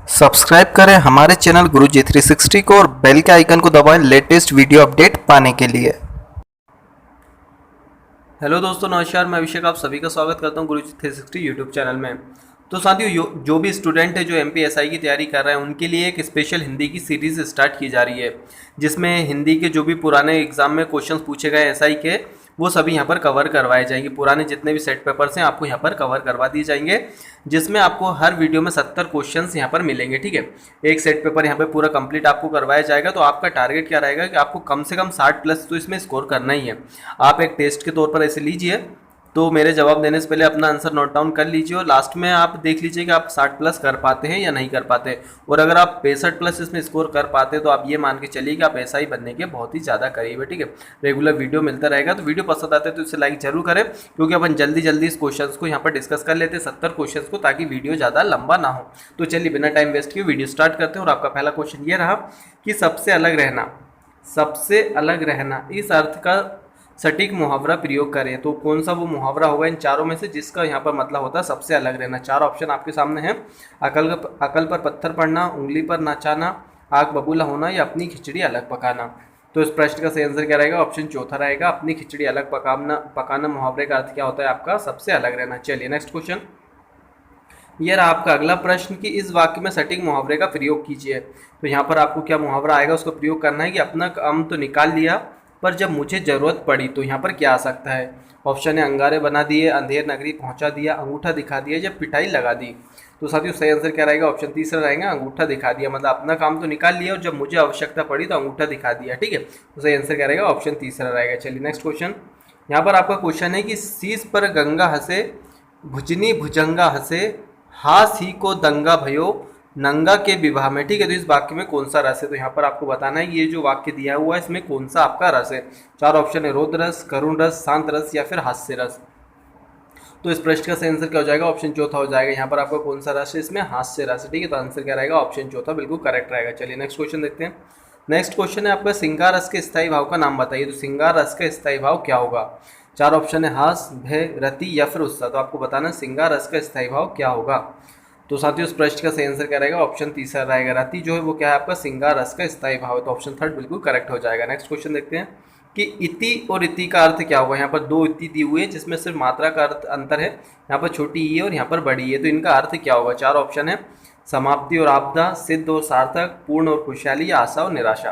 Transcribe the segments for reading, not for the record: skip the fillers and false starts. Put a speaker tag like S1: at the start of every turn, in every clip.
S1: Subscribe करें हमारे channel गुरुजी 360 को और बेल के आइकन को दबाएं लेटेस्ट वीडियो अपडेट पाने के लिए।
S2: हेलो दोस्तों, नमस्कार। मैं अभिषेक आप सभी का स्वागत करता हूं गुरुजी 360 यूट्यूब चैनल में। तो साथियों, जो भी स्टूडेंट है जो एमपीएसआई की तैयारी कर रहे हैं उनके लिए एक स्पेशल हिंदी की सीरीज़ स्टार्ट की जा रही है, जिसमें हिंदी के जो भी पुराने एग्जाम में क्वेश्चंस पूछे गए एसआई के, वो सभी यहाँ पर कवर करवाए जाएंगे। पुराने जितने भी सेट पेपर्स हैं आपको यहाँ पर कवर करवा दिए जाएंगे, जिसमें आपको हर वीडियो में 70 क्वेश्चंस यहाँ पर मिलेंगे। ठीक है, एक सेट पेपर यहाँ पे पूरा कंप्लीट आपको करवाया जाएगा। तो आपका टारगेट क्या रहेगा कि आपको कम से कम 60 प्लस तो इसमें स्कोर करना ही है। आप एक टेस्ट के तौर पर ऐसे लीजिए, तो मेरे जवाब देने से पहले अपना आंसर नोट डाउन कर लीजिए और लास्ट में आप देख लीजिए कि आप 60 प्लस कर पाते हैं या नहीं कर पाते। और अगर आप 65 प्लस इसमें स्कोर कर पाते हैं तो आप ये मान के चलिए कि आप ऐसा ही बनने के बहुत ही ज़्यादा करीब है। ठीक है, रेगुलर वीडियो मिलता रहेगा। तो वीडियो पसंद आते हैं तो इसे लाइक जरूर करें, क्योंकि अपन जल्दी जल्दी इस क्वेश्चन को यहाँ पर डिस्कस कर लेते हैं, 70 क्वेश्चन को, ताकि वीडियो ज़्यादा लंबा ना हो। तो चलिए बिना टाइम वेस्ट किए वीडियो स्टार्ट करते हैं। और आपका पहला क्वेश्चन ये रहा कि सबसे अलग रहना, सबसे अलग रहना इस अर्थ का सटीक मुहावरा प्रयोग करें। तो कौन सा वो मुहावरा होगा इन चारों में से जिसका यहाँ पर मतलब होता है सबसे अलग रहना। चार ऑप्शन आपके सामने हैं। अकल पर पत्थर पड़ना, उंगली पर नाचाना, आग बबूला होना या अपनी खिचड़ी अलग पकाना। तो इस प्रश्न का सही आंसर क्या रहेगा? ऑप्शन चौथा रहेगा, अपनी खिचड़ी अलग पकाना मुहावरे का अर्थ क्या होता है आपका? सबसे अलग रहना। चलिए नेक्स्ट क्वेश्चन, ये रहा आपका अगला प्रश्न कि इस वाक्य में सटीक मुहावरे का प्रयोग कीजिए। तो यहाँ पर आपको क्या मुहावरा आएगा उसका प्रयोग करना है कि अपना काम तो निकाल लिया पर जब मुझे जरूरत पड़ी। तो यहाँ पर क्या आ सकता है? ऑप्शन है अंगारे बना दिए, अंधेर नगरी पहुंचा दिया, अंगूठा दिखा दिया, जब पिटाई लगा दी। तो साथियों सही आंसर क्या रहेगा? ऑप्शन तीसरा रहेगा, अंगूठा दिखा दिया। मतलब अपना काम तो निकाल लिया और जब मुझे आवश्यकता पड़ी तो अंगूठा दिखा दिया। ठीक है, तो सही आंसर क्या रहेगा? ऑप्शन तीसरा रहेगा। चलिए नेक्स्ट क्वेश्चन, यहाँ पर आपका क्वेश्चन है कि शीश पर गंगा हंसे, भुजनी भुजंगा हंसे, हास ही को दंगा भयो, नंगा के विवाह में। ठीक है, तो इस वाक्य में कौन सा रस है? तो यहाँ पर आपको बताना है ये जो वाक्य दिया हुआ है इसमें कौन सा आपका रस है। चार ऑप्शन है, रोद रस, करुण रस, शांत रस या फिर हास्य रस। तो इस प्रश्न का सही आंसर क्या हो जाएगा? ऑप्शन चौथा हो जाएगा। यहाँ पर आपका कौन सा रस है? इसमें हास्य रस है। ठीक है, तो आंसर क्या रहेगा? ऑप्शन चौथा बिल्कुल करेक्ट रहेगा। चलिए नेक्स्ट क्वेश्चन देखते हैं। नेक्स्ट क्वेश्चन है आपका, श्रृंगार रस के स्थायी भाव का नाम बताइए। तो श्रृंगार रस का स्थायी भाव क्या होगा? चार ऑप्शन है, हास, भय, रति या फिर उत्साह। तो आपको बताना है श्रृंगार रस का स्थायी भाव क्या होगा। तो साथियों इस प्रश्न का सही आंसर क्या रहेगा? ऑप्शन तीसरा रहेगा, रति जो है वो क्या है आपका? श्रृंगार रस का स्थायी भाव है। तो ऑप्शन थर्ड बिल्कुल करेक्ट हो जाएगा। नेक्स्ट क्वेश्चन देखते हैं कि इति और इति का अर्थ क्या होगा। यहाँ पर दो इति दी हुई है जिसमें सिर्फ मात्रा का अर्थ अंतर है। यहाँ पर छोटी ई है और यहाँ पर बड़ी है, तो इनका अर्थ क्या होगा? चार ऑप्शन है, समाप्ति और आपदा, सिद्ध और सार्थक, पूर्ण और खुशहाली या आशा और निराशा।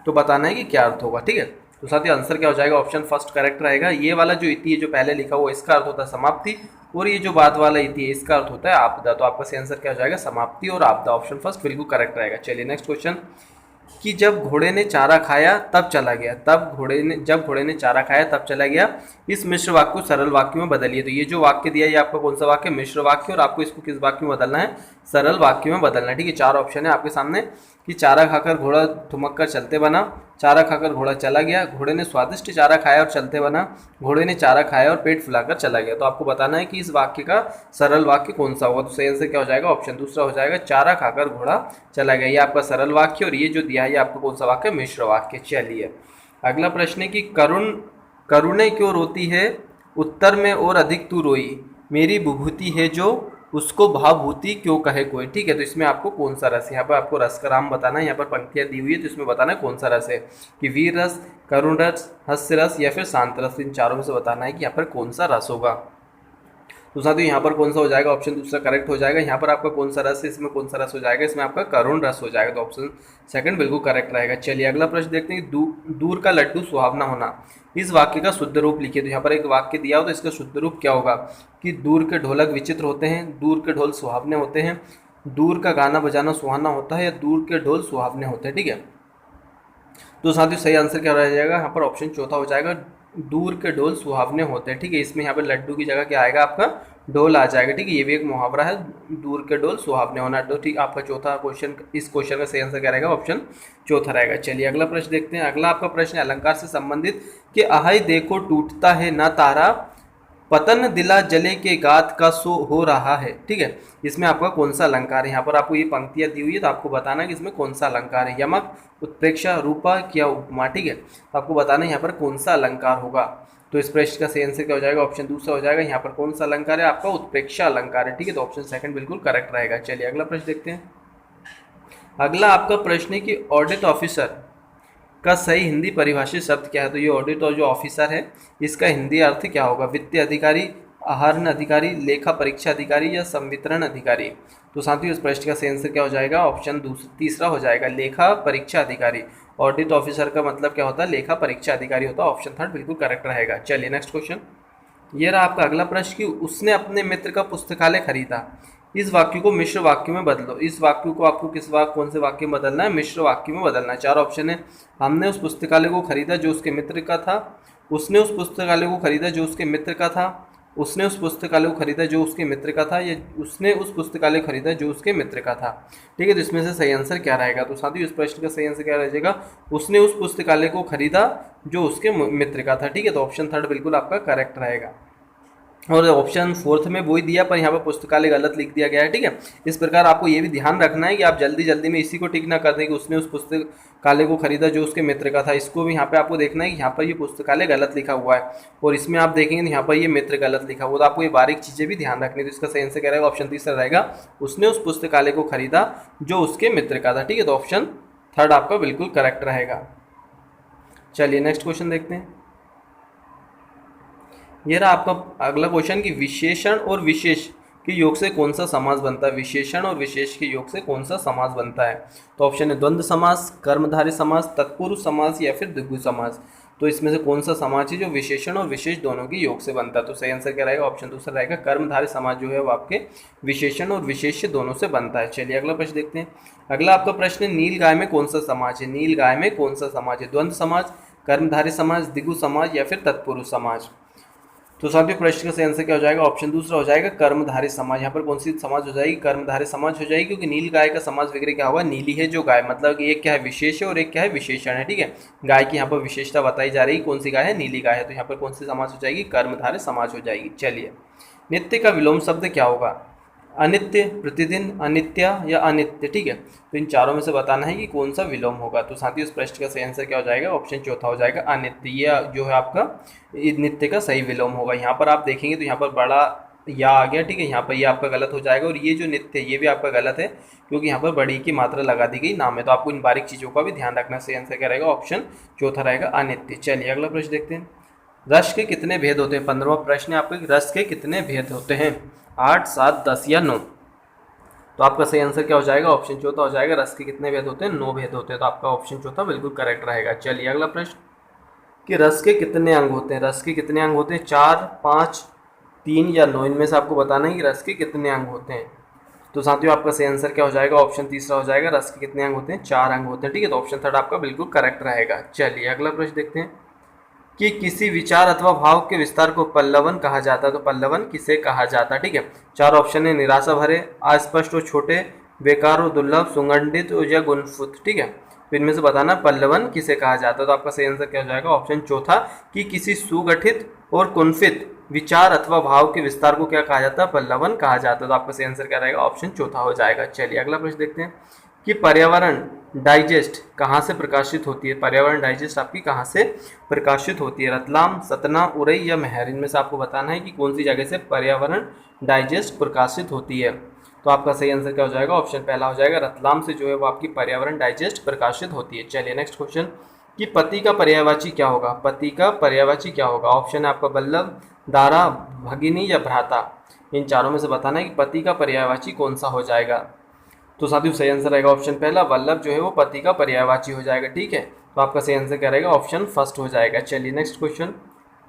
S2: तो बताना है कि क्या अर्थ होगा। ठीक है, तो साथियों आंसर क्या हो जाएगा? ऑप्शन फर्स्ट करेक्ट रहेगा। ये वाला जो इति है जो पहले लिखा हुआ इसका अर्थ होता है समाप्ति, और ये जो बाद वाला इति है इसका अर्थ होता है आपदा। तो आपका सही आंसर क्या हो जाएगा? समाप्ति और आपदा। ऑप्शन फर्स्ट बिल्कुल करेक्ट रहेगा। चलिए नेक्स्ट क्वेश्चन, कि जब घोड़े ने चारा खाया तब चला गया। जब घोड़े ने चारा खाया तब चला गया, इस मिश्र वाक्य को सरल वाक्य में बदलिए। तो ये जो वाक्य दिया है ये आपका कौन सा वाक्य? मिश्र वाक्य। और आपको इसको किस वाक्य में बदलना है? सरल वाक्य में बदलना है। ठीक है, चार ऑप्शन है आपके सामने कि चारा खाकर घोड़ा ठुमक कर चलते बना, चारा खाकर घोड़ा चला गया, घोड़े ने स्वादिष्ट चारा खाया और चलते बना, घोड़े ने चारा खाया और पेट फुलाकर चला गया। तो आपको बताना है कि इस वाक्य का सरल वाक्य कौन सा होगा। तो सही आंसर क्या हो जाएगा? ऑप्शन दूसरा हो जाएगा, चारा खाकर घोड़ा चला गया। ये आपका सरल वाक्य, और ये जो दिया है ये आपका कौन सा वाक्य? मिश्र वाक्य। चलिए अगला प्रश्न है कि करुणे क्यों रोती है, उत्तर में और अधिक तू रोई, मेरी विभूति है जो उसको भावभूति क्यों कहे कोई। ठीक है, तो इसमें आपको कौन सा रस है? यहाँ पर आपको रस का नाम बताना है। यहाँ पर पंक्तियाँ दी हुई है तो इसमें बताना है कौन सा रस है, कि वीर रस, करुण रस, हास्य रस या फिर शांत रस। इन चारों में से बताना है कि यहाँ पर कौन सा रस होगा। तो साथियों यहाँ पर कौन सा हो जाएगा? ऑप्शन दूसरा करेक्ट हो जाएगा। यहाँ पर आपका कौन सा रस है? इसमें कौन सा रस हो जाएगा? इसमें आपका करुण रस हो जाएगा। तो ऑप्शन सेकंड बिल्कुल करेक्ट रहेगा। चलिए अगला प्रश्न देखते हैं, दूर का लड्डू सुहावना होना, इस वाक्य का शुद्ध रूप लिखिए। तो यहाँ पर एक वाक्य दिया हो तो इसका शुद्ध रूप क्या होगा? कि दूर के ढोलक विचित्र होते हैं, दूर के ढोल सुहावने होते हैं, दूर का गाना बजाना सुहाना होता है, या दूर के ढोल सुहावने होते हैं। ठीक है, तो साथियों सही आंसर क्या हो जाएगा? यहाँ पर ऑप्शन चौथा हो जाएगा, दूर के ढोल सुहावने होते हैं। ठीक है, इसमें यहाँ पर लड्डू की जगह क्या आएगा? आपका ढोल आ जाएगा। ठीक है, ये भी एक मुहावरा है, दूर के ढोल सुहावने होना। तो ठीक, आपका चौथा क्वेश्चन, इस क्वेश्चन का सही आंसर क्या रहेगा? ऑप्शन चौथा रहेगा। चलिए अगला प्रश्न देखते हैं। अगला आपका प्रश्न है अलंकार से संबंधित, कि आहाई देखो टूटता है ना तारा, पतन दिला जले के गात का सो हो रहा है। ठीक है, इसमें आपका कौन सा अलंकार है? यहाँ पर आपको ये पंक्तियाँ दी हुई है तो आपको बताना है कि इसमें कौन सा अलंकार है, यमक, उत्प्रेक्षा, रूपा क्या उपमा। ठीक है, तो आपको बताना है यहाँ पर कौन सा अलंकार होगा। तो इस प्रश्न का सही आंसर क्या हो जाएगा? ऑप्शन दूसरा हो जाएगा। यहाँ पर कौन सा अलंकार है? आपका उत्प्रेक्षा अलंकार है। ठीक है, तो ऑप्शन सेकंड बिल्कुल करेक्ट रहेगा। चलिए अगला प्रश्न देखते हैं। अगला आपका प्रश्न है कि ऑडिट ऑफिसर का सही हिंदी परिभाषित शब्द क्या है। तो ये ऑडिट और जो ऑफिसर है इसका हिंदी अर्थ क्या होगा? वित्तीय अधिकारी, आहरण अधिकारी, लेखा परीक्षा अधिकारी या संवितरण अधिकारी। तो साथियों इस प्रश्न का सही आंसर क्या हो जाएगा? ऑप्शन तीसरा हो जाएगा, लेखा परीक्षा अधिकारी। ऑडिट ऑफिसर का मतलब क्या होता है? लेखा परीक्षा अधिकारी होता है। ऑप्शन थर्ड बिल्कुल करेक्ट रहेगा। चलिए नेक्स्ट क्वेश्चन। ये रहा आपका अगला प्रश्न कि उसने अपने मित्र का पुस्तकालय खरीदा। इस वाक्य को मिश्र वाक्य में बदलो। इस वाक्य को आपको कौन से वाक्य में बदलना है? मिश्र वाक्य में बदलना है। चार ऑप्शन है। हमने उस पुस्तकालय को खरीदा जो उसके मित्र का था, उसने उस पुस्तकालय को खरीदा जो उसके मित्र का था, उसने उस पुस्तकालय को खरीदा जो उसके मित्र का था, या उसने उस पुस्तकालय को खरीदा जो उसके मित्र का था। ठीक है, तो इसमें से सही आंसर क्या रहेगा? तो साथियों इस प्रश्न का सही आंसर क्या रहेगा? उसने उस पुस्तकालय को खरीदा जो उसके मित्र का था। ठीक है, तो ऑप्शन थर्ड बिल्कुल आपका करेक्ट रहेगा। और ऑप्शन फोर्थ में वही दिया पर यहाँ पर पुस्तकालय गलत लिख दिया गया है। ठीक है, इस प्रकार आपको ये भी ध्यान रखना है कि आप जल्दी जल्दी में इसी को टिक ना कर दें कि उसने उस पुस्तकालय को खरीदा जो उसके मित्र का था। इसको भी यहाँ पे आपको देखना है कि यहाँ पर ये पुस्तकालय गलत लिखा हुआ है और इसमें आप देखेंगे तो यहाँ पर ये मित्र गलत लिखा हुआ। तो आपको ये बारीक चीज़ें भी ध्यान रखनी है। तो इसका सही आंसर क्या रहेगा? ऑप्शन तीसरा रहेगा, उसने उस पुस्तकालय को खरीदा जो उसके मित्र का था। ठीक है, तो ऑप्शन थर्ड आपका बिल्कुल करेक्ट रहेगा। चलिए नेक्स्ट क्वेश्चन देखते हैं। ये रहा आपका अगला क्वेश्चन कि विशेषण और विशेष के योग से कौन सा समास बनता है? विशेषण और विशेष के योग से कौन सा समास बनता है? तो ऑप्शन है द्वंद्व समास, कर्मधारय समास, तत्पुरुष समास या फिर द्विगु समास। तो इसमें से कौन सा समास है जो विशेषण और विशेष दोनों के योग से बनता है? तो सही आंसर क्या रहेगा? ऑप्शन दूसरा रहेगा, कर्मधारय समास जो है वो आपके विशेषण और विशेष्य दोनों से बनता है। चलिए अगला प्रश्न देखते हैं। अगला आपका प्रश्न है नील गाय में कौन सा समाज है? नील गाय में कौन सा समाज है? द्वंद्व समाज, कर्मधारय समाज, द्विगु समाज या फिर तत्पुरुष समाज। तो साथियों प्रश्न का सही आंसर क्या हो जाएगा? ऑप्शन दूसरा हो जाएगा, कर्मधारय समाज। यहाँ पर कौन सी समाज हो जाएगी? कर्मधारय समाज हो जाएगी, क्योंकि नील गाय का समाज वगैरह क्या होगा? नीली है जो गाय, मतलब कि एक क्या है? विशेष है और एक क्या है? विशेषण है। ठीक है, गाय की यहाँ पर विशेषता बताई जा रही है। कौन सी गाय है? नीली गाय है। तो यहाँ पर कौन सी समाज हो जाएगी? कर्मधारय समाज हो जाएगी। चलिए, नित्य का विलोम शब्द क्या होगा? अनित्य, प्रतिदिन, अनित्य या अनित्य। ठीक है, तो इन चारों में से बताना है कि कौन सा विलोम होगा। तो साथियों इस प्रश्न का सही आंसर क्या हो जाएगा? ऑप्शन चौथा हो जाएगा, अनित्य। ये जो है आपका नित्य का सही विलोम होगा। यहाँ पर आप देखेंगे तो यहाँ पर बड़ा या आ गया। ठीक है, यहाँ पर ये आपका गलत हो जाएगा और ये जो नित्य है ये भी आपका गलत है, क्योंकि यहाँ पर बड़ी की मात्रा लगा दी गई नाम है। तो आपको इन बारीक चीज़ों का भी ध्यान रखना। सही आंसर क्या रहेगा? ऑप्शन चौथा रहेगा, अनित्य। चलिए अगला प्रश्न देखते हैं। रस के कितने भेद होते हैं? 15वां प्रश्न है आपका, रस के कितने भेद होते हैं? 8, 7, 10 या 9। तो आपका सही आंसर क्या हो जाएगा? ऑप्शन चौथा हो जाएगा, रस के कितने भेद होते हैं? 9 भेद होते हैं। तो आपका ऑप्शन चौथा बिल्कुल करेक्ट रहेगा। चलिए अगला प्रश्न कि रस के कितने अंग होते हैं? रस के कितने अंग होते हैं? 4, 5, 3 या 9। इनमें से आपको बताना है कि रस के कितने अंग होते हैं। तो साथियों आपका सही आंसर क्या हो जाएगा? ऑप्शन तीसरा हो जाएगा, रस के कितने अंग होते हैं? 4 अंग होते हैं। ठीक है, तो ऑप्शन थर्ड आपका बिल्कुल करेक्ट रहेगा। चलिए अगला प्रश्न देखते हैं कि किसी विचार अथवा भाव के विस्तार को पल्लवन कहा जाता है। तो पल्लवन किसे कहा जाता है? ठीक है, चार ऑप्शन है, निराशा भरे, अस्पष्ट और छोटे, बेकार और दुर्लभ, सुगंधित या गुणफुत। ठीक है, तो इनमें से बताना पल्लवन किसे कहा जाता है। तो आपका सही आंसर क्या हो जाएगा? ऑप्शन चौथा कि किसी सुगठित और कुंफित विचार अथवा भाव के विस्तार को क्या कहा जाता है? पल्लवन कहा जाता है। तो आपका सही आंसर क्या रहेगा? ऑप्शन चौथा हो जाएगा। चलिए अगला प्रश्न देखते हैं कि पर्यावरण डाइजेस्ट कहाँ से प्रकाशित होती है? पर्यावरण डाइजेस्ट आपकी कहाँ से प्रकाशित होती है? रतलाम, सतना, उरई या महर। इनमें से आपको बताना है कि कौन सी जगह से पर्यावरण डाइजेस्ट प्रकाशित होती है। तो आपका सही आंसर क्या हो जाएगा? ऑप्शन पहला हो जाएगा, रतलाम से जो है वो आपकी पर्यावरण डाइजेस्ट प्रकाशित होती है। चलिए नेक्स्ट क्वेश्चन कि पति का पर्यायवाची क्या होगा? पति का पर्यायवाची क्या होगा? ऑप्शन है आपका वल्लभ, दारा, भगिनी या भ्राता। इन चारों में से बताना है कि पति का पर्यायवाची कौन सा हो जाएगा। तो साथियों सही आंसर रहेगा ऑप्शन पहला, वल्लभ जो है वो पति का पर्यायवाची हो जाएगा। ठीक है, तो आपका सही आंसर क्या रहेगा? ऑप्शन फर्स्ट हो जाएगा। चलिए नेक्स्ट क्वेश्चन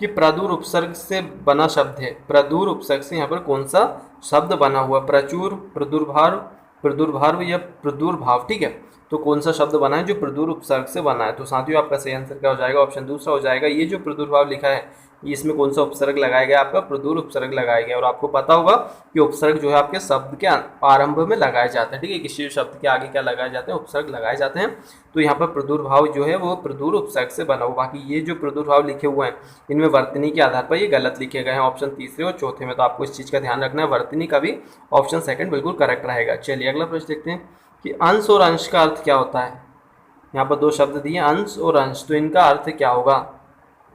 S2: कि प्रदूर उपसर्ग से बना शब्द है। प्रदूर उपसर्ग से यहाँ पर कौन सा शब्द बना हुआ? प्रचुर, प्रदुर्भाव, प्रदुर्भाव या प्रदुर्भाव। ठीक है, तो कौन सा शब्द बना है जो प्रदूर उपसर्ग से बना है? तो साथियों आपका सही आंसर क्या हो जाएगा? ऑप्शन दूसरा हो जाएगा। ये जो प्रदुर्भाव लिखा है इसमें कौन सा उपसर्ग लगाया गया? आपका प्रदूर उपसर्ग लगाया गया। और आपको पता होगा कि उपसर्ग जो है आपके शब्द के आरंभ में लगाए जाते हैं। ठीक है, किसी शब्द के आगे क्या लगाए जाते हैं? उपसर्ग लगाए जाते हैं। तो यहाँ पर प्रदुर्भाव जो है वो प्रदूर उपसर्ग से बना हुआ। बाकी ये जो प्रदुर्भाव लिखे हुए हैं इनमें वर्तनी के आधार पर ये गलत लिखे गए हैं ऑप्शन तीसरे और चौथे में। तो आपको इस चीज़ का ध्यान रखना है, वर्तनी का भी ऑप्शन सेकंड बिल्कुल करेक्ट रहेगा। चलिए अगला प्रश्न देखते हैं कि अंश और अंश का अर्थ क्या होता है? यहाँ पर दो शब्द दिए, अंश और अंश, तो इनका अर्थ क्या होगा?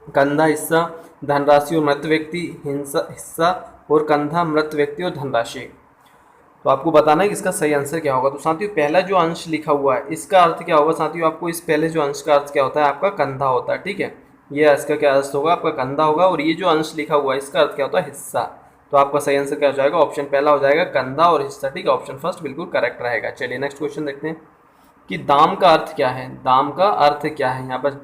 S2: कंधा हिस्सा, धनराशि और मृत व्यक्ति, हिस्सा और कंधा मृत व्यक्ति और धनराशि। तो तो आपको बताना है कि इसका सही आंसर क्या होगा। तो साथियों पहला जो अंश लिखा हुआ है इसका अर्थ क्या होगा साथियों, आपको इस पहले जो अंश का अर्थ क्या होता है, आपका कंधा होता है, ठीक है। ये इसका क्या अर्थ होगा, आपका कंधा होगा। और ये जो अंश लिखा हुआ है इसका अर्थ क्या होता है, हिस्सा। तो आपका सही आंसर क्या हो जाएगा, ऑप्शन पहला हो जाएगा, कंधा और हिस्सा, ठीक है। ऑप्शन फर्स्ट बिल्कुल करेक्ट रहेगा। चलिए नेक्स्ट क्वेश्चन देखते हैं कि दाम का अर्थ क्या है। दाम का अर्थ क्या है, यहाँ पर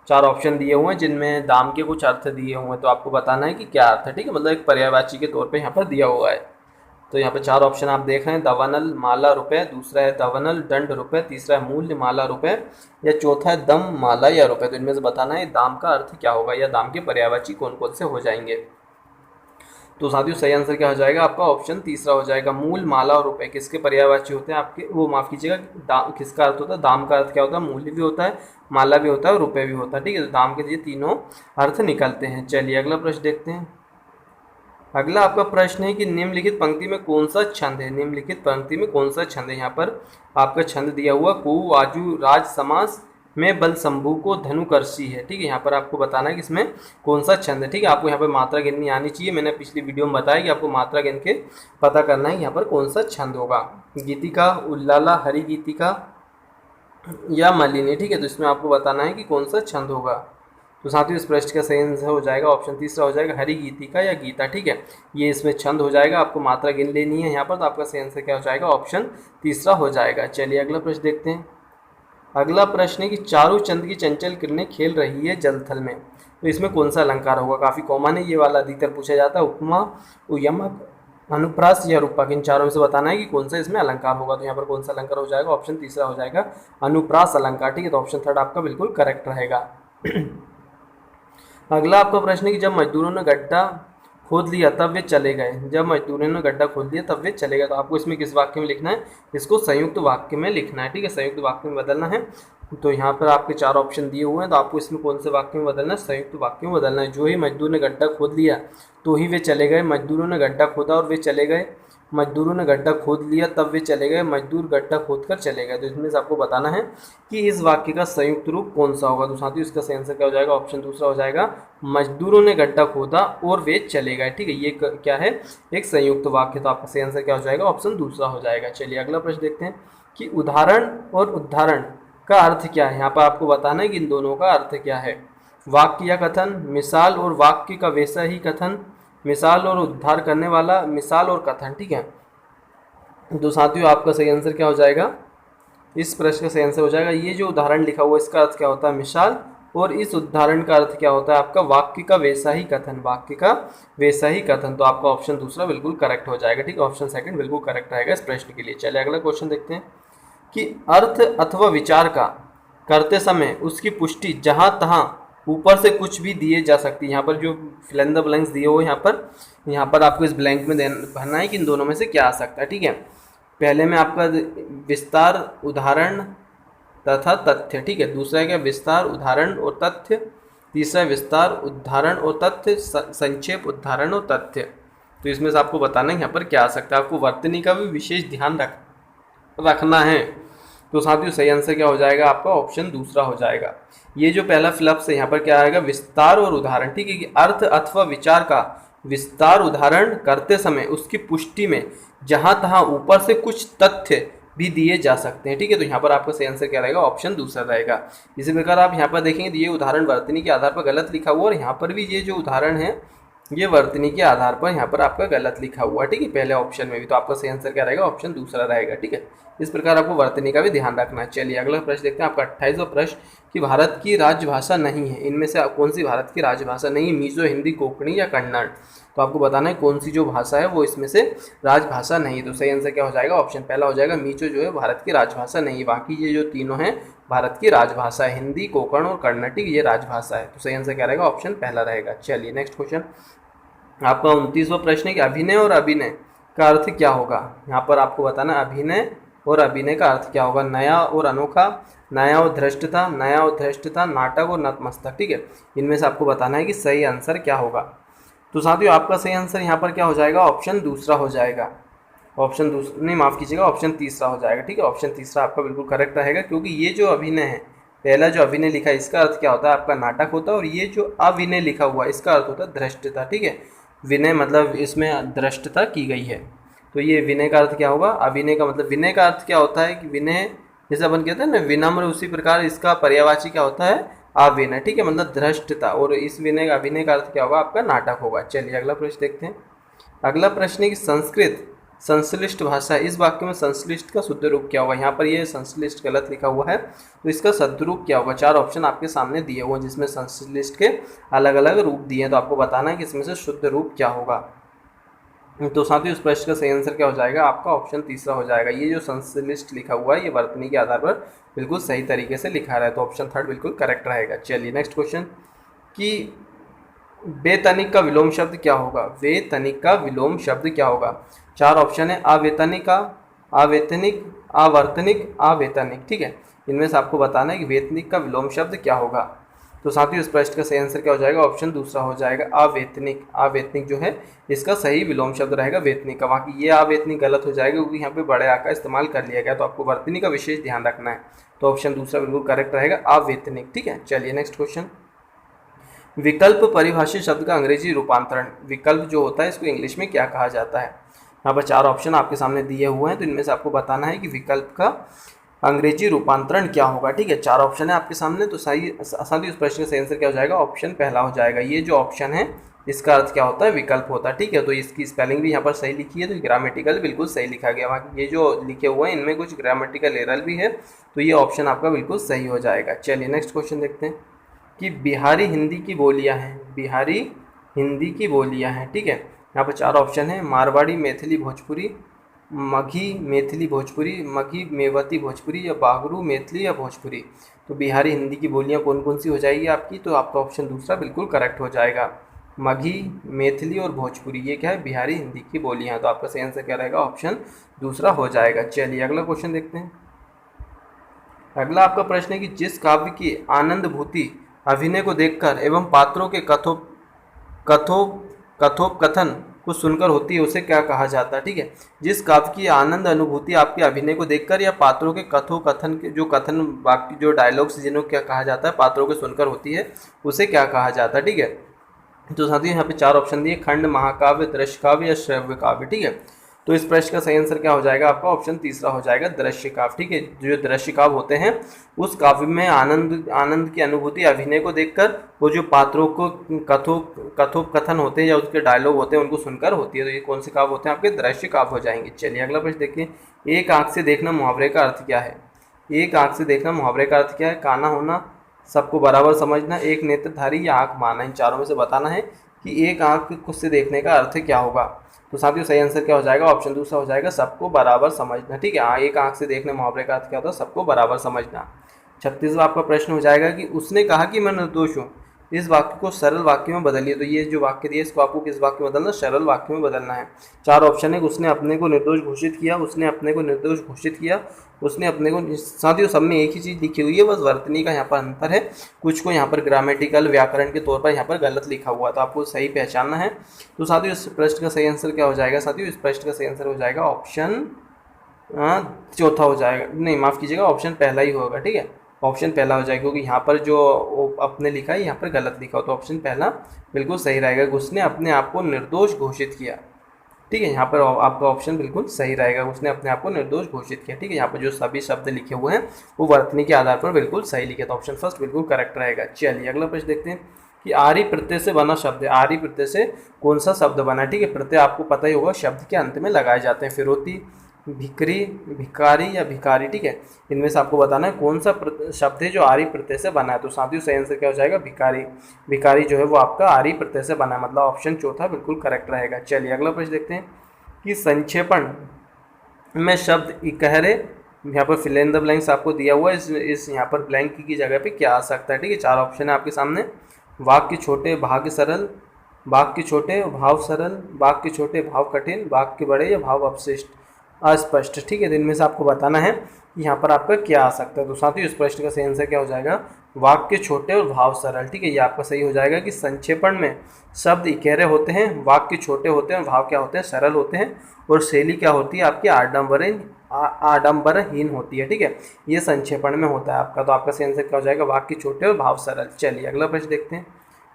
S2: चार ऑप्शन दिए हुए हैं जिनमें दाम के कुछ अर्थ दिए हुए हैं। तो आपको बताना है कि क्या अर्थ है, ठीक है। मतलब एक पर्यायवाची के तौर पे यहाँ पर दिया हुआ है। तो यहाँ पे चार ऑप्शन आप देख रहे हैं, दवनल माला रुपए, दूसरा है दवनल दंड रुपए, तीसरा है मूल्य माला रुपए, या चौथा है दम माला या रुपए। तो इनमें से बताना है दाम का अर्थ क्या होगा या दाम के पर्यायवाची कौन कौन से हो जाएंगे। तो साथियों सही आंसर क्या हो जाएगा, आपका ऑप्शन तीसरा हो जाएगा। मूल माला और रुपए किसके पर्यायवाची होते हैं आपके, वो माफ कीजिएगा, किसका अर्थ होता है, दाम का अर्थ क्या होता है, मूल्य भी होता है, माला भी होता है और रुपए भी होता है, ठीक है। तो दाम के ये तीनों अर्थ निकलते हैं। चलिए अगला प्रश्न देखते हैं। अगला आपका प्रश्न है कि निम्नलिखित पंक्ति में कौन सा छंद है। निम्नलिखित पंक्ति में कौन सा छंद है, यहाँ पर आपका छंद दिया हुआ को आजू राज समास में बल शंभु को धनुकर्षी है, ठीक है। यहाँ पर आपको बताना है कि इसमें कौन सा छंद है, ठीक है। आपको यहाँ पर मात्रा गिननी आनी चाहिए। मैंने पिछली वीडियो में बताया कि आपको मात्रा गिन के पता करना है यहाँ पर कौन सा छंद होगा। गीतिका, उल्लाला, हरि गीतिका या मलिनी, ठीक है। तो इसमें आपको बताना है कि कौन सा छंद होगा। तो साथियों इस प्रश्न का सही आंसर हो जाएगा ऑप्शन तीसरा हो जाएगा, हरि गीतिका या गीता, ठीक है। ये इसमें छंद हो जाएगा, आपको मात्रा गिन लेनी है यहाँ पर। तो आपका सही आंसर क्या हो जाएगा, ऑप्शन तीसरा हो जाएगा। चलिए अगला प्रश्न देखते हैं। अगला प्रश्न है कि चारों चंद की चंचल किरणें खेल रही है जलथल में। तो इसमें कौन सा अलंकार होगा, काफ़ी कॉमन है ये वाला, अधिकतर पूछा जाता है। उपमा, उयमक, अनुप्रास या रूपक, इन चारों में से बताना है कि कौन सा इसमें अलंकार होगा। तो यहाँ पर कौन सा अलंकार हो जाएगा, ऑप्शन तीसरा हो जाएगा, अनुप्रास अलंकार, ठीक है। तो ऑप्शन थर्ड आपका बिल्कुल करेक्ट रहेगा। अगला आपका प्रश्न है कि जब मजदूरों ने गड्ढा खोद लिया तब वे चले गए। जब मजदूरों ने गड्ढा खोद लिया तब वे चले गए। तो आपको इसमें किस वाक्य में लिखना है, इसको संयुक्त वाक्य में लिखना है, ठीक है। संयुक्त वाक्य में बदलना है। तो यहाँ पर आपके चार ऑप्शन दिए हुए हैं, तो आपको इसमें कौन से वाक्य में बदलना है, संयुक्त वाक्य में बदलना है। जो ही मजदूर ने गड्ढा खोद लिया तो ही वे चले गए। मजदूरों ने गड्ढा खोदा और वे चले गए। मजदूरों ने गड्ढा खोद लिया तब वे चले गए। मजदूर गड्ढा खोद कर चले गए। तो इसमें से आपको बताना है कि इस वाक्य का संयुक्त रूप कौन सा होगा। तो साथियों इसका सही आंसर क्या हो जाएगा, ऑप्शन दूसरा हो जाएगा, मजदूरों ने गड्ढा खोदा और वे चले गए, ठीक है। ये क्या है, एक संयुक्त वाक्य। तो आपका सही आंसर क्या हो जाएगा, ऑप्शन दूसरा हो जाएगा। चलिए अगला प्रश्न देखते हैं कि उदाहरण और उदाहरण का अर्थ क्या है। यहाँ पर आपको बताना है कि इन दोनों का अर्थ क्या है। वाक्य या कथन, मिसाल और वाक्य का वैसा ही कथन, मिसाल और उद्धार करने वाला, मिसाल और कथन, ठीक है। तो साथियों आपका सही आंसर क्या हो जाएगा, इस प्रश्न का सही आंसर हो जाएगा, ये जो उदाहरण लिखा हुआ है इसका अर्थ क्या होता है, मिसाल, और इस उदाहरण का अर्थ क्या होता है आपका, वाक्य का वैसा ही कथन, वाक्य का वैसा ही कथन। तो आपका ऑप्शन दूसरा बिल्कुल करेक्ट हो जाएगा, ठीक है। ऑप्शन सेकंड बिल्कुल करेक्ट रहेगा इस प्रश्न के लिए। चलिए अगला क्वेश्चन देखते हैं कि अर्थ अथवा विचार का करते समय उसकी पुष्टि जहाँ तहाँ ऊपर से कुछ भी दिए जा सकती है। यहाँ पर जो फिल इन द ब्लैंक्स दिए हुए यहाँ पर आपको इस ब्लैंक में भरना है कि इन दोनों में से क्या आ सकता है, ठीक है। पहले में आपका विस्तार, उदाहरण तथा तथ्य, ठीक है। दूसरा क्या, विस्तार, उदाहरण और तथ्य। तीसरा विस्तार, उदाहरण और तथ्य, संक्षेप, उदाहरण और तथ्य। तो इसमें से आपको बताना है यहाँ पर क्या आ सकता है। आपको वर्तनी का भी विशेष ध्यान रखना है। तो साथियों सही आंसर क्या हो जाएगा आपका, ऑप्शन दूसरा हो जाएगा। ये जो पहला फ्लप्स है यहाँ पर क्या आएगा, विस्तार और उदाहरण, ठीक है। कि अर्थ अथवा विचार का विस्तार उदाहरण करते समय उसकी पुष्टि में जहाँ तहाँ ऊपर से कुछ तथ्य भी दिए जा सकते हैं, ठीक है। तो यहाँ पर आपका सही आंसर क्या रहेगा, ऑप्शन दूसरा रहेगा। इसी प्रकार आप यहाँ पर देखेंगे ये उदाहरण वर्तनी के आधार पर गलत लिखा हुआ, और यहाँ पर भी ये जो उदाहरण है ये वर्तनी के आधार पर यहाँ पर आपका गलत लिखा हुआ, ठीक है, पहले ऑप्शन में भी। तो आपका सही आंसर क्या रहेगा, ऑप्शन दूसरा रहेगा, ठीक है। इस प्रकार आपको वर्तनी का भी ध्यान रखना है। चलिए अगला प्रश्न देखते हैं, आपका 28वां प्रश्न कि भारत की राजभाषा नहीं है, इनमें से कौन सी भारत की राजभाषा नहीं, मिजो, हिंदी, कोंकणी या कन्नड़। तो आपको बताना है कौन सी जो भाषा है वो इसमें से राजभाषा नहीं। तो सही आंसर क्या हो जाएगा, ऑप्शन पहला हो जाएगा, मिजो जो है भारत की राजभाषा नहीं। बाकी ये जो तीनों हैं भारत की राजभाषा है, हिंदी, कोंकण और कन्नड़, ठीक, ये राजभाषा है। तो सही आंसर क्या रहेगा, ऑप्शन पहला रहेगा। चलिए नेक्स्ट क्वेश्चन, आपका 29वां प्रश्न है कि अभिनय और अभिनय का अर्थ क्या होगा। यहाँ पर आपको बताना अभिनय और अभिनय का अर्थ क्या होगा, नया और अनोखा, नया और धृष्टता, नया और धृष्टता, नाटक और नतमस्तक, ठीक है। इनमें से आपको बताना है कि सही आंसर क्या होगा। तो साथियों आपका सही आंसर यहाँ पर क्या हो जाएगा, ऑप्शन दूसरा हो जाएगा। ऑप्शन दूसरा नहीं, माफ़ कीजिएगा, ऑप्शन तीसरा हो जाएगा, ठीक है। ऑप्शन तीसरा आपका बिल्कुल करेक्ट रहेगा, क्योंकि ये जो अभिनय है, पहला जो अभिनय लिखा है इसका अर्थ क्या होता है आपका नाटक होता है, और ये जो अभिनय लिखा हुआ है इसका अर्थ होता है धृष्टता, ठीक है। विनय मतलब इसमें धृष्टता की गई है। तो ये विनय का अर्थ क्या होगा? अविनय का मतलब विनय का अर्थ क्या होता है कि विनय, जैसे अपन कहते हैं ना विनम्र, उसी प्रकार इसका पर्यायवाची क्या होता है? अविनय। ठीक है, मतलब धृष्टता। और इस विनय का अभिनय का अर्थ क्या होगा? आपका नाटक होगा। चलिए अगला प्रश्न देखते हैं। अगला प्रश्न है कि संस्कृत संश्लिष्ट भाषा, इस वाक्य में संश्लिष्ट का शुद्ध रूप क्या होगा? यहाँ पर ये संश्लिष्ट गलत लिखा हुआ है, तो इसका शुद्ध रूप क्या होगा? 4 ऑप्शन आपके सामने दिए हुए हैं जिसमें संश्लिष्ट के अलग अलग रूप दिए हैं, तो आपको बताना है कि इसमें से शुद्ध रूप क्या होगा। तो साथ उस प्रश्न का सही आंसर क्या हो जाएगा? आपका ऑप्शन तीसरा हो जाएगा। ये जो संश्लिष्ट लिखा हुआ है ये वर्तनी के आधार पर बिल्कुल सही तरीके से लिखा रहा है, तो ऑप्शन थर्ड बिल्कुल करेक्ट रहेगा। चलिए नेक्स्ट क्वेश्चन कि वेतनिक का विलोम शब्द क्या होगा? वेतनिक का विलोम शब्द क्या होगा? 4 ऑप्शन है, अवेतनिका, अवेतनिक, अवर्तनिक, अवेतनिक। ठीक है, इनमें से आपको बताना है कि वेतनिक का विलोम शब्द क्या होगा। तो साथ ही उस प्रश्न का सही आंसर क्या हो जाएगा? ऑप्शन दूसरा हो जाएगा, अवेतनिक। अवेतनिक जो है इसका सही विलोम शब्द रहेगा वेतनिक का। बाकी ये अवेतनिक गलत हो जाएगा क्योंकि यहाँ पे बड़े आ का इस्तेमाल कर लिया गया, तो आपको वर्तनी का विशेष ध्यान रखना है। तो ऑप्शन दूसरा बिल्कुल करेक्ट रहेगा, अवेतनिक। ठीक है, चलिए नेक्स्ट क्वेश्चन। विकल्प परिभाषित शब्द का अंग्रेजी रूपांतरण, विकल्प जो होता है इसको इंग्लिश में क्या कहा जाता है? यहाँ पर 4 ऑप्शन आपके सामने दिए हुए हैं, तो इनमें से आपको बताना है कि विकल्प का अंग्रेजी रूपांतरण क्या होगा। ठीक है, 4 ऑप्शन है आपके सामने, तो सही साथ ही उस प्रश्न का सही आंसर क्या हो जाएगा? ऑप्शन पहला हो जाएगा। ये जो ऑप्शन है इसका अर्थ क्या होता है? विकल्प होता है। ठीक है, तो इसकी स्पेलिंग भी यहाँ पर सही लिखी है, तो ग्रामेटिकल बिल्कुल सही लिखा गया। बाकी ये जो लिखे हुए हैं इनमें कुछ ग्रामेटिकल एरर भी है, तो ये ऑप्शन आपका बिल्कुल सही हो जाएगा। चलिए नेक्स्ट क्वेश्चन देखते हैं कि बिहारी हिंदी की बोलियां हैं, बिहारी हिंदी की बोलियां हैं। ठीक है, यहाँ पर 4 ऑप्शन है, मारवाड़ी, मैथिली, भोजपुरी, मगही मैथिली भोजपुरी, मगही मेवती भोजपुरी, या बागरू मैथिली या भोजपुरी। तो बिहारी हिंदी की बोलियां कौन कौन सी हो जाएगी आपकी? तो आपका ऑप्शन दूसरा बिल्कुल करेक्ट हो जाएगा, मगही, मैथिली और भोजपुरी। ये क्या है? बिहारी हिंदी की बोलियां। तो आपका सही आंसर क्या रहेगा? ऑप्शन दूसरा हो जाएगा। चलिए अगला क्वेश्चन देखते हैं। अगला आपका प्रश्न है कि जिस काव्य की आनंदभूति अभिनय को देखकर एवं पात्रों के कथोपकथन को सुनकर होती है उसे क्या कहा जाता है? ठीक है, जिस काव्य की आनंद अनुभूति आपके अभिनय को देखकर या पात्रों के कथोकथन के जो कथन वाक्य जो डायलॉग्स जिन्हों क्या कहा जाता है पात्रों को सुनकर होती है उसे क्या कहा जाता है? ठीक है, तो साथ ही यहाँ पे 4 ऑप्शन दिए, खंड, महाकाव्य, दृश्य काव्य या श्रव्य काव्य। ठीक है, तो इस प्रश्न का सही आंसर क्या हो जाएगा? आपका ऑप्शन तीसरा हो जाएगा, दृश्य काव्य। ठीक है, जो दृश्य काव्य होते हैं उस काव्य में आनंद की अनुभूति अभिनय को देखकर वो जो पात्रों को कथोपकथन होते हैं या उसके डायलॉग होते हैं उनको सुनकर होती है। तो ये कौन से काव्य होते हैं? आपके दृश्य काव्य हो जाएंगे। चलिए अगला प्रश्न देखिए, एक आंख से देखना मुहावरे का अर्थ क्या है? एक आंख से देखना मुहावरे का अर्थ क्या है? काना होना, सबको बराबर समझना, एक नेत्रधारी या आंख मारना। इन चारों में से बताना है कि एक आंख से देखने का अर्थ क्या होगा। तो साथियों सही आंसर क्या हो जाएगा? ऑप्शन दूसरा हो जाएगा, सबको बराबर समझना। ठीक है, एक आंख से देखने मुहावरे का अर्थ क्या होता है? सबको बराबर समझना। 36वां आपका प्रश्न हो जाएगा कि उसने कहा कि मैं निर्दोष हूँ, इस वाक्य को सरल वाक्य में बदलिए। तो ये जो वाक्य दिया इसको आपको किस वाक्य में बदलना? सरल वाक्य में बदलना है। 4 ऑप्शन है, उसने अपने को निर्दोष घोषित किया, उसने अपने को निर्दोष घोषित किया, उसने अपने को। साथियों सब में एक ही चीज़ लिखी हुई है, बस वर्तनी का यहाँ पर अंतर है। कुछ को यहाँ पर ग्रामेटिकल व्याकरण के तौर पर यहाँ पर गलत लिखा हुआ, तो आपको सही पहचानना है। तो साथियों इस प्रश्न का सही आंसर क्या हो जाएगा? साथियों इस प्रश्न का सही आंसर हो जाएगा ऑप्शन चौथा हो जाएगा, नहीं माफ़ कीजिएगा, ऑप्शन पहला ही होगा। ठीक है, ऑप्शन पहला हो जाएगा क्योंकि यहाँ पर जो अपने लिखा है यहाँ पर गलत लिखा हो, तो ऑप्शन पहला बिल्कुल सही रहेगा। उसने अपने आप को निर्दोष घोषित किया। ठीक है, यहाँ पर आपका ऑप्शन बिल्कुल सही रहेगा, उसने अपने आप को निर्दोष घोषित किया। ठीक है, यहाँ पर जो सभी शब्द लिखे हुए हैं वो वर्तनी के आधार पर बिल्कुल सही लिखे, तो ऑप्शन फर्स्ट बिल्कुल करेक्ट रहेगा। चलिए अगला प्रश्न देखते हैं कि आर्य प्रत्यय से बना शब्द है, आर्य प्रत्यय से कौन सा शब्द बना है? ठीक है, प्रत्यय आपको पता ही होगा शब्द के अंत में लगाए जाते हैं, फिरौती, भिकरी, भिकारी या भिकारी। ठीक है, इनमें से आपको बताना है कौन सा शब्द है जो आर्य प्रत्यय से बना है। तो साथियों सही आंसर क्या हो जाएगा? भिकारी। भिकारी जो है वो आपका आर्य प्रत्यय से बना है, मतलब ऑप्शन चौथा बिल्कुल करेक्ट रहेगा। चलिए अगला प्रश्न देखते हैं कि संक्षेपण में शब्द इकहरे, यहाँ पर फिल इन द ब्लैंक्स आपको दिया हुआ है, इस यहाँ पर ब्लैंक की जगह पे क्या आ सकता है? ठीक है, 4 ऑप्शन है आपके सामने, वाक्य छोटे भाग सरल, वाक्य छोटे भाव सरल, वाक्य छोटे भाव कठिन, वाक्य बड़े या भाव अपशिष्ट अस्पष्ट। ठीक है, तो इनमें से आपको बताना है कि यहाँ पर आपका क्या आ सकता है। तो साथियों इस प्रश्न का सही आंसर क्या हो जाएगा? वाक्य छोटे और भाव सरल। ठीक है, ये आपका सही हो जाएगा कि संक्षेपण में शब्द इकहरे होते हैं, वाक्य छोटे होते हैं, भाव क्या होते हैं? सरल होते हैं, और शैली क्या होती है आपकी? आडंबरहीन होती है। ठीक है, ये संक्षेपण में होता है आपका, तो आपका सही आंसर क्या हो जाएगा? वाक्य छोटे और भाव सरल। चलिए अगला प्रश्न देखते हैं।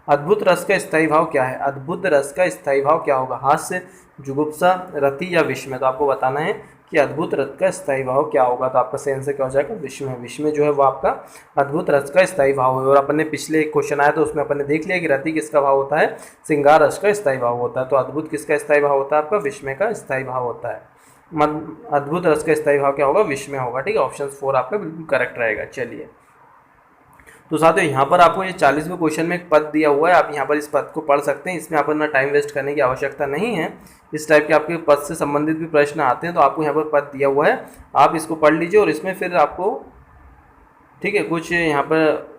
S2: अद्भुत रस का स्थायी भाव क्या है? अद्भुत रस का स्थायी भाव क्या होगा? हास्य, जुगुप्सा, रति या विस्मय? तो आपको बताना है कि अद्भुत रस का स्थायी भाव क्या होगा। तो आपका सही आंसर क्या हो जाएगा? विस्मय। विस्मय जो है वो आपका अद्भुत रस का स्थायी भाव है। और अपन ने पिछले एक क्वेश्चन आया तो उसमें अपन ने देख लिया कि रति किसका भाव होता है? श्रृंगार रस का स्थायी भाव होता है। तो अद्भुत किसका स्थायी भाव होता है? आपका विस्मय का स्थायी भाव होता है। अद्भुत रस का स्थायी भाव क्या होगा? विस्मय होगा। ठीक है, ऑप्शन 4 आपका बिल्कुल करेक्ट रहेगा। चलिए, तो साथियों यहाँ पर आपको ये 40वें क्वेश्चन में एक पद दिया हुआ है, आप यहाँ पर इस पद को पढ़ सकते हैं। इसमें आप अपना टाइम वेस्ट करने की आवश्यकता नहीं है। इस टाइप के आपके पद से संबंधित भी प्रश्न आते हैं तो आपको यहाँ पर पद दिया हुआ है, आप इसको पढ़ लीजिए और इसमें फिर आपको ठीक है कुछ यहाँ पर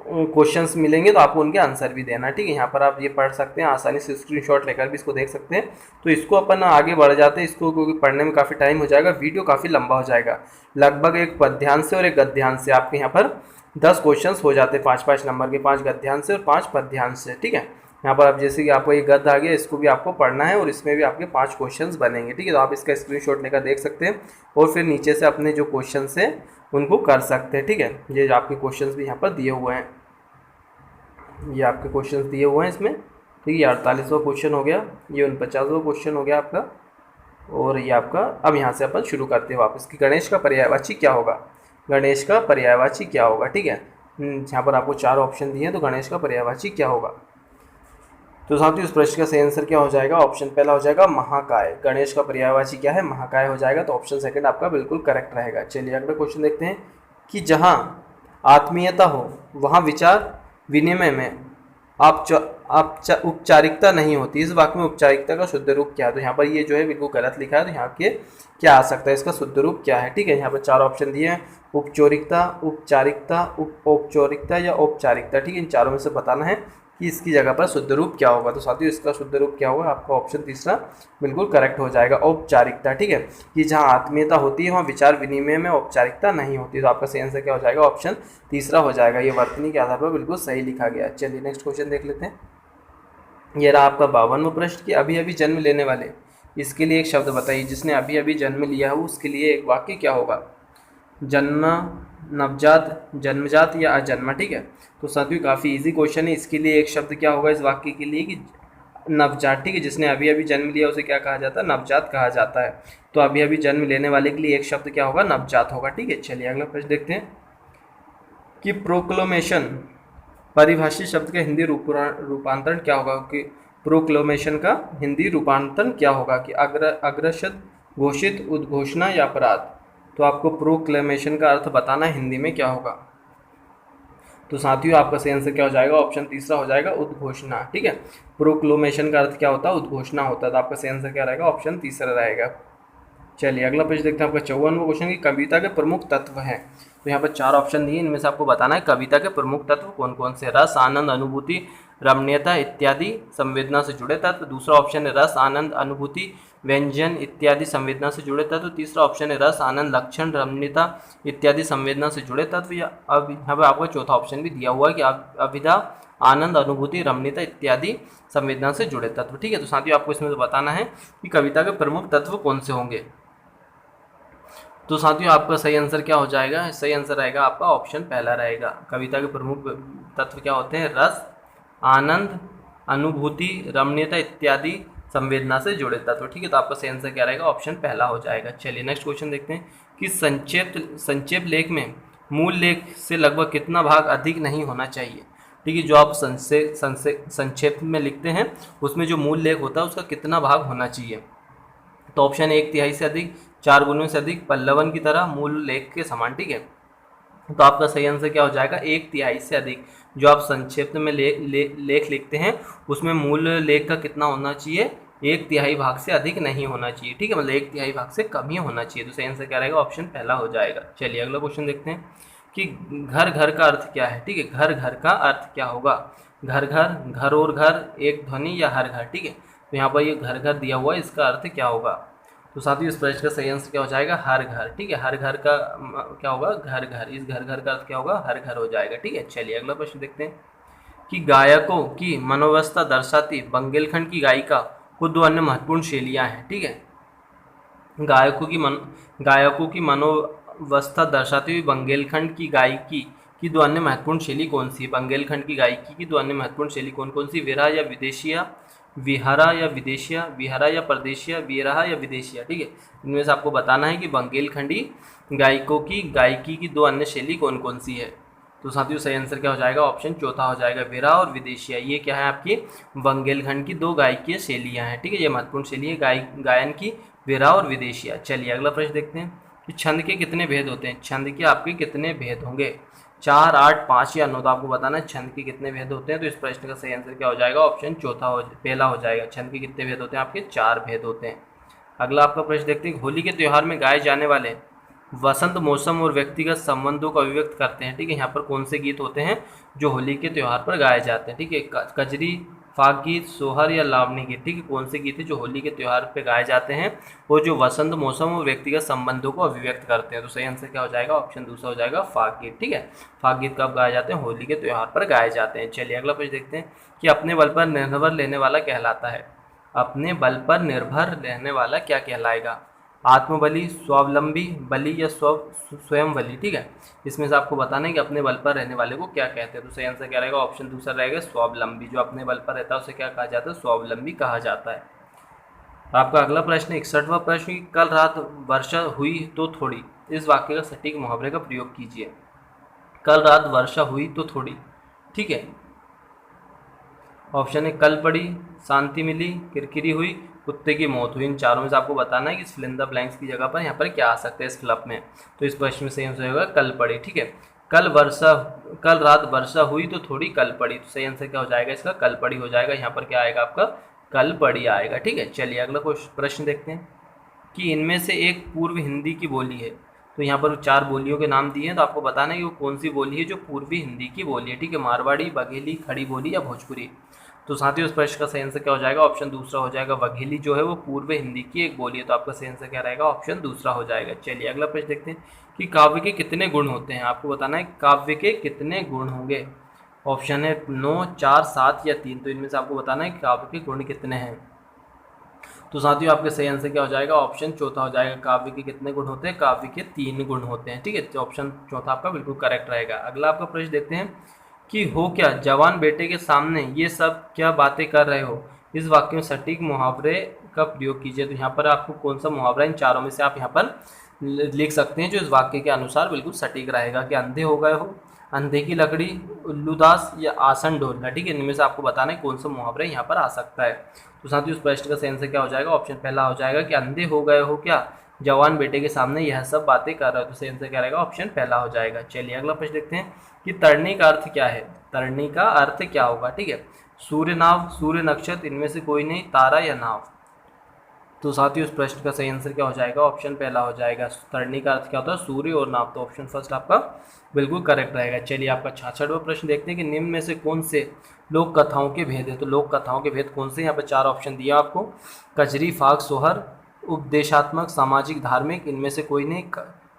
S2: क्वेश्चंस मिलेंगे तो आपको उनके आंसर भी देना। ठीक है, यहाँ पर आप ये पढ़ सकते हैं, आसानी से स्क्रीनशॉट लेकर भी इसको देख सकते हैं। तो इसको अपन आगे बढ़ जाते हैं, इसको क्योंकि पढ़ने में काफ़ी टाइम हो जाएगा, वीडियो काफ़ी लंबा हो जाएगा। लगभग एक पद्यांश से और एक गद्यांश से आपके यहाँ पर 10 क्वेश्चंस हो जाते हैं, 5-5 नंबर के, 5 गद्यांश से और 5 पद्यांश से। ठीक है, यहाँ पर आप जैसे कि आपको ये गद्य आ गया, इसको भी आपको पढ़ना है और इसमें भी आपके 5 क्वेश्चंस बनेंगे। ठीक है, तो आप इसका स्क्रीनशॉट लेकर देख सकते हैं और फिर नीचे से अपने जो क्वेश्चंस हैं उनको कर सकते हैं। ठीक है, ये आपके क्वेश्चंस भी यहाँ पर दिए हुए हैं, ये आपके क्वेश्चंस दिए हुए हैं इसमें। ठीक है, ये 48वां क्वेश्चन हो गया, ये 49वां क्वेश्चन हो गया आपका, और ये आपका। अब यहाँ से अपन शुरू करते हैं वापस कि गणेश का पर्यायवाची क्या होगा? गणेश का पर्यायवाची क्या होगा? ठीक है, यहाँ पर आपको 4 ऑप्शन दिए हैं, तो गणेश का पर्यायवाची क्या होगा? तो साथियों इस प्रश्न का सही आंसर क्या हो जाएगा? ऑप्शन पहला हो जाएगा महाकाय। गणेश का पर्यायवाची क्या है? महाकाय हो जाएगा। तो ऑप्शन सेकंड आपका बिल्कुल करेक्ट रहेगा। चलिए अगला क्वेश्चन देखते हैं कि जहाँ आत्मीयता हो वहाँ विचार विनिमय में औपचारिकता नहीं होती। इस वाक्य में औपचारिकता का शुद्ध रूप क्या है? तो यहाँ पर ये जो है बिल्कुल गलत लिखा है, तो यहाँ के क्या आ सकता है? इसका शुद्ध रूप क्या है? ठीक है, यहाँ पर 4 ऑप्शन दिए हैं, उपचोरिकता, उपचारिकता, औपचारिकता या औपचारिकता। ठीक है, इन चारों में से बताना है कि इसकी जगह पर शुद्ध रूप क्या होगा। तो साथियों इसका शुद्ध रूप क्या होगा? आपका ऑप्शन तीसरा बिल्कुल करेक्ट हो जाएगा, औपचारिकता। ठीक है, कि जहाँ आत्मीयता होती है वहाँ विचार विनिमय में औपचारिकता नहीं होती। तो आपका सही आंसर क्या हो जाएगा? ऑप्शन तीसरा हो जाएगा। ये वर्तनी के आधार पर बिल्कुल सही लिखा गया। चलिए नेक्स्ट क्वेश्चन देख लेते हैं। ये रहा आपका 52वां प्रश्न कि अभी अभी जन्म लेने वाले, इसके लिए एक शब्द बताइए। जिसने अभी अभी जन्म लिया हो उसके लिए एक वाक्य क्या होगा? जन्म, नवजात, जन्मजात या अजन्मा। ठीक है, तो साथियों काफ़ी इजी क्वेश्चन है। इसके लिए एक शब्द क्या होगा इस वाक्य के लिए? कि नवजात। ठीक है, जिसने अभी अभी जन्म लिया उसे क्या कहा जाता है? नवजात कहा जाता है। तो अभी अभी जन्म लेने वाले के लिए एक शब्द क्या होगा? नवजात होगा। ठीक है, चलिए अगला प्रश्न देखते हैं कि प्रोक्लोमेशन परिभाषित शब्द का हिंदी रूपांतरण क्या होगा? कि प्रोक्लोमेशन का हिंदी रूपांतरण क्या होगा? कि अग्रसद, घोषित, उद्घोषणा या अपराध? तो आपको प्रोक्लेमेशन का अर्थ बताना है हिंदी में क्या होगा। तो साथियों आपका सही आंसर क्या हो जाएगा? ऑप्शन तीसरा हो जाएगा, उद्घोषणा। ठीक है, प्रोक्लेमेशन का अर्थ क्या होता है? उद्घोषणा होता है। तो आपका सही आंसर क्या रहेगा? ऑप्शन तीसरा रहेगा। चलिए अगला प्रश्न देखते हैं आपका 54वां क्वेश्चन की कविता के प्रमुख तत्व हैं। तो यहाँ पर 4 ऑप्शन दिए, इनमें से आपको बताना है कविता के प्रमुख तत्व कौन कौन से? रस, आनंद, अनुभूति, रमणीयता इत्यादि संवेदना से जुड़े तत्व। दूसरा ऑप्शन है रस, आनंद, अनुभूति, व्यंजन इत्यादि संवेदना से जुड़े तत्व। तीसरा ऑप्शन है रस, आनंद, लक्षण, रमणीयता इत्यादि संवेदना से जुड़े तत्व। या अब यहाँ पर आपको चौथा ऑप्शन भी दिया हुआ है कि अभिधा, आनंद, अनुभूति, रमणीयता इत्यादि संवेदना से जुड़े तत्व। ठीक है, तो साथियों आपको इसमें तो बताना है कि कविता के प्रमुख तत्व कौन से होंगे। तो साथियों आपका सही आंसर क्या हो जाएगा? सही आंसर रहेगा आपका ऑप्शन पहला रहेगा। कविता के प्रमुख तत्व क्या होते हैं? रस, आनंद, अनुभूति, रमणीयता इत्यादि संवेदना से जुड़े तत्व। ठीक है, तो आपका सही आंसर क्या रहेगा? ऑप्शन पहला हो जाएगा। चलिए नेक्स्ट क्वेश्चन देखते हैं कि संक्षेप लेख में मूल लेख से लगभग कितना भाग अधिक नहीं होना चाहिए? ठीक है, जो आप संक्षेप में लिखते हैं उसमें जो मूल लेख होता है उसका कितना भाग होना चाहिए? तो ऑप्शन 1/3 से अधिक, 4 गुणों से अधिक, पल्लवन की तरह, मूल लेख के समान। ठीक है, तो आपका सही आंसर क्या हो जाएगा? 1/3 से अधिक। जो आप संक्षिप्त में लेख लिखते हैं उसमें मूल लेख का कितना होना चाहिए? 1/3 भाग से अधिक नहीं होना चाहिए। ठीक है, मतलब 1/3 भाग से कम ही होना चाहिए। तो सही आंसर क्या रहेगा? ऑप्शन पहला हो जाएगा। चलिए अगला क्वेश्चन देखते हैं कि घर घर का अर्थ क्या है? ठीक है, घर घर का अर्थ क्या होगा? घर घर, घर और घर, एक ध्वनि या हर घर। ठीक है, तो यहाँ पर ये घर घर दिया हुआ है, इसका अर्थ क्या होगा? तो साथियों इस प्रश्न का सही आंसर क्या हो जाएगा? हर घर। ठीक है, हर घर का क्या होगा? घर घर। इस घर घर का अर्थ क्या होगा? हर घर हो जाएगा। ठीक है, चलिए अगला प्रश्न देखते हैं कि गायकों की मनोवस्था दर्शाती बुंदेलखंड की गायिका को 2 अन्य महत्वपूर्ण शैलियाँ हैं। ठीक है, गायकों की मनोवस्था दर्शाती हुई बुंदेलखंड की गायकी की दो अन्य महत्वपूर्ण शैली कौन सी है? बुंदेलखंड की गायकी की दो अन्य महत्वपूर्ण शैली कौन कौन सी? विरह या विदेशिया, विहरा या विदेशिया, विहरा या परदेशिया, विरहा या विदेशिया। ठीक है, इनमें से आपको बताना है कि बुंदेलखंडी गायकों की गायकी की दो अन्य शैली कौन कौन सी है। तो साथियों सही आंसर क्या हो जाएगा? ऑप्शन चौथा हो जाएगा, विरह और विदेशिया। ये क्या है आपकी बुंदेलखंड की दो गायकीय शैलियाँ हैं। ठीक है, ये महत्वपूर्ण शैली है गायन की, विरह और विदेशिया। चलिए अगला प्रश्न देखते हैं कि छंद के कितने भेद होते हैं? छंद के आपके कितने भेद होंगे? 4, 8, 5 या 9? तो आपको बताना है छंद के कितने भेद होते हैं। तो इस प्रश्न का सही आंसर क्या हो जाएगा? ऑप्शन चौथा पहला हो जाएगा। छंद के कितने भेद होते हैं? आपके 4 भेद होते हैं। अगला आपका प्रश्न देखते हैं, होली के त्यौहार में गाए जाने वाले वसंत मौसम और व्यक्तिगत संबंधों को अभिव्यक्त करते हैं। ठीक है, यहाँ पर कौन से गीत होते हैं जो होली के त्यौहार पर गाए जाते हैं? ठीक है, कजरी, फाग गीत, सोहर या लावनी गीत। ठीक है, कौन से गीत है जो होली के त्यौहार पे गाए जाते हैं और जो वसंत मौसम और व्यक्तिगत संबंधों को अभिव्यक्त करते हैं? तो सही आंसर क्या हो जाएगा? ऑप्शन दूसरा हो जाएगा, फाग गीत। ठीक है, फाग गीत कब गाए जाते हैं? होली के त्यौहार पर गाए जाते हैं। चलिए अगला प्रश्न देखते हैं कि अपने बल पर निर्भर लेने वाला कहलाता है। अपने बल पर निर्भर रहने वाला क्या कहलाएगा? आत्मबली, स्वावलंबी बली या स्वयं बली। ठीक है, इसमें से आपको बताना है कि अपने बल पर रहने वाले को क्या कहते हैं। तो सही आंसर क्या रहेगा? ऑप्शन दूसरा रहेगा, स्वावलंबी। जो अपने बल पर रहता है उसे क्या कहा जाता है? स्वावलंबी कहा जाता है। आपका अगला प्रश्न 61वां प्रश्न, कल रात वर्षा हुई तो थोड़ी, इस वाक्य का सटीक मुहावरे का प्रयोग कीजिए। कल रात वर्षा हुई तो थोड़ी। ठीक है, ऑप्शन है कल पड़ी, शांति मिली, किरकिरी हुई, कुत्ते की मौत हुई। इन चारों में से आपको बताना है कि फिल इन द ब्लैंक्स की जगह पर यहाँ पर क्या आ सकता है इस फ्लप में। तो इस प्रश्न में सही आंसर होगा कल पड़ी। ठीक है, कल रात वर्षा हुई तो थोड़ी कल पड़ी। तो सही आंसर क्या हो जाएगा इसका? कल पड़ी हो जाएगा। यहाँ पर क्या आएगा आपका? कल पड़ी आएगा। ठीक है, चलिए अगला प्रश्न देखते हैं कि इनमें से एक पूर्व हिंदी की बोली है। तो यहाँ पर 4 बोलियों के नाम दिए हैं, तो आपको बताना है कि वो कौन सी बोली है जो पूर्वी हिंदी की बोली है। ठीक है, मारवाड़ी, बघेली, खड़ी बोली या भोजपुरी। तो साथियों इस प्रश्न का सही आंसर क्या हो जाएगा? ऑप्शन दूसरा हो जाएगा, बघेली जो है वो पूर्व हिंदी की एक बोली है। तो आपका सही आंसर क्या रहेगा? ऑप्शन दूसरा हो जाएगा। चलिए अगला प्रश्न देखते हैं कि काव्य के कितने गुण होते हैं। आपको बताना है काव्य के कितने गुण होंगे। ऑप्शन है 9, 4, 7 या 3। तो इनमें से आपको बताना है कि काव्य के गुण कितने हैं। तो साथियों आपके सही आंसर क्या हो जाएगा? ऑप्शन चौथा हो जाएगा। काव्य के कितने गुण होते हैं? काव्य के 3 गुण होते हैं। ठीक है, तो ऑप्शन चौथा आपका बिल्कुल करेक्ट रहेगा। अगला आपका प्रश्न देखते हैं कि हो क्या जवान बेटे के सामने ये सब क्या बातें कर रहे हो, इस वाक्य में सटीक मुहावरे का प्रयोग कीजिए। तो यहाँ पर आपको कौन सा मुहावरा इन चारों में से आप यहाँ पर लिख सकते हैं जो इस वाक्य के अनुसार बिल्कुल सटीक रहेगा? कि अंधे हो गए हो, अंधे की लकड़ी, उल्लूदास या आसन ढोलना। ठीक है, इनमें से आपको बताना है कौन सा मुहावरा यहाँ पर आ सकता है। तो साथ ही उस प्रश्न का सही आंसर क्या हो जाएगा? ऑप्शन पहला हो जाएगा कि अंधे हो गए हो क्या जवान बेटे के सामने यह सब बातें कर रहे हो। तो सही आंसर क्या रहेगा? ऑप्शन पहला हो जाएगा। चलिए अगला प्रश्न देखते हैं कि तरनी का अर्थ क्या है। तरनी का अर्थ क्या होगा? ठीक है, सूर्य, नाव, सूर्य, नक्षत्र, इनमें से कोई नहीं, तारा या नाव। तो साथ ही उस प्रश्न का सही आंसर क्या हो जाएगा? ऑप्शन पहला हो जाएगा। तरनी का अर्थ क्या होता है? सूर्य और नाव। तो ऑप्शन फर्स्ट आपका बिल्कुल करेक्ट रहेगा। चलिए आपका 66वां प्रश्न देखते हैं कि निम्न में से कौन से लोक कथाओं के भेद है। तो लोक कथाओं के भेद कौन से? यहाँ पर 4 ऑप्शन दिया आपको, कजरी, फाग, सोहर, उपदेशात्मक, सामाजिक, धार्मिक, इनमें से कोई नहीं,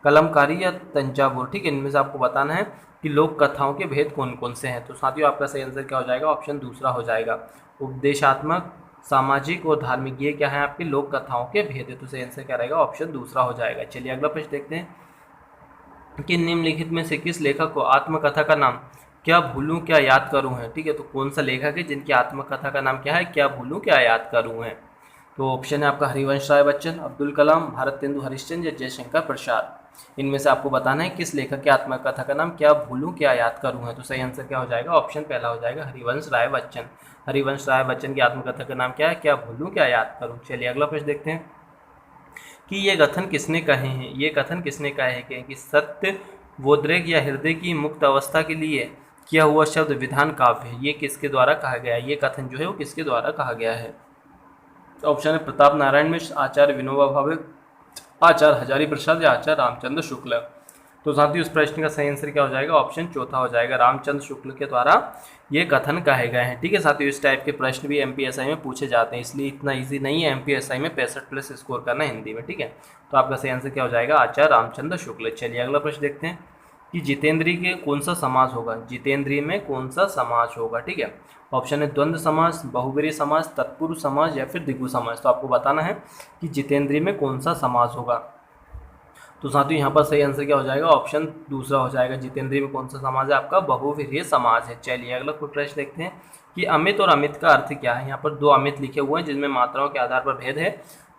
S2: कलमकारी या तंजावुर। ठीक है, इनमें से आपको बताना है कि लोक कथाओं के भेद कौन कौन से हैं। तो साथियों आपका सही आंसर क्या हो जाएगा? ऑप्शन दूसरा हो जाएगा, उपदेशात्मक, सामाजिक और धार्मिक, ये क्या है आपके लोक कथाओं के भेद है। तो सही आंसर क्या रहेगा? ऑप्शन दूसरा हो जाएगा। चलिए अगला प्रश्न देखते हैं कि निम्नलिखित में से किस लेखक को आत्मकथा का नाम क्या भूलूं क्या याद करूं है। ठीक है, तो कौन सा लेखक है जिनकी आत्मकथा का नाम क्या है? क्या भूलूं क्या याद करूं है। तो ऑप्शन है आपका हरिवंश राय बच्चन, अब्दुल कलाम, भारतेंदु हरिश्चंद्र या जयशंकर प्रसाद। इनमें से आपको बताना है किस लेखक की आत्मकथा का नाम क्या भूलूं क्या याद करूं है। तो सही आंसर क्या हो जाएगा? ऑप्शन पहला हो जाएगा, हरिवंश राय बच्चन। हरिवंश राय बच्चन की आत्मकथा का नाम क्या है? क्या भूलूं क्या याद करूं। चलिए अगला प्रश्न देखते हैं कि ये कथन किसने कहे हैं। ये कथन किसने कहे हैं कि सत्य, वोद्रेक या हृदय की मुक्त अवस्था के लिए किया हुआ शब्द विधान काव्य है। ये किसके द्वारा कहा गया है? ये कथन जो है वो किसके द्वारा कहा गया है। ऑप्शन है प्रताप नारायण मिश्र, आचार्य विनोबा भावे, आचार्य हजारी प्रसाद या आचार्य रामचंद्र शुक्ल। तो साथ ही उस प्रश्न का सही आंसर क्या हो जाएगा? ऑप्शन चौथा हो जाएगा, रामचंद्र शुक्ल के द्वारा ये कथन कहे गए हैं। ठीक है साथियों, इस टाइप के प्रश्न भी एमपीएसआई में पूछे जाते हैं, इसलिए इतना इजी नहीं है एमपीएसआई में 65+ स्कोर करना हिंदी में। ठीक है, तो आपका सही आंसर क्या हो जाएगा? आचार्य रामचंद्र शुक्ल। चलिए अगला प्रश्न देखते हैं कि जितेंद्रीय के कौन सा समास होगा। जितेंद्रीय में कौन सा समास होगा। ठीक है, ऑप्शन है द्वंद्व समास, बहुब्रीहि समास, तत्पुरुष समास या फिर द्विगु समास। तो आपको बताना है कि जितेंद्रीय में कौन सा समास होगा। तो साथियों यहाँ पर सही आंसर क्या हो जाएगा, ऑप्शन दूसरा हो जाएगा। जितेंद्रिय में कौन सा समाज है आपका, बहुव्रीहि समाज है। चलिए अगला कोई प्रश्न देखते हैं कि अमित और अमित का अर्थ क्या है। यहाँ पर दो अमित लिखे हुए हैं जिनमें मात्राओं के आधार पर भेद है,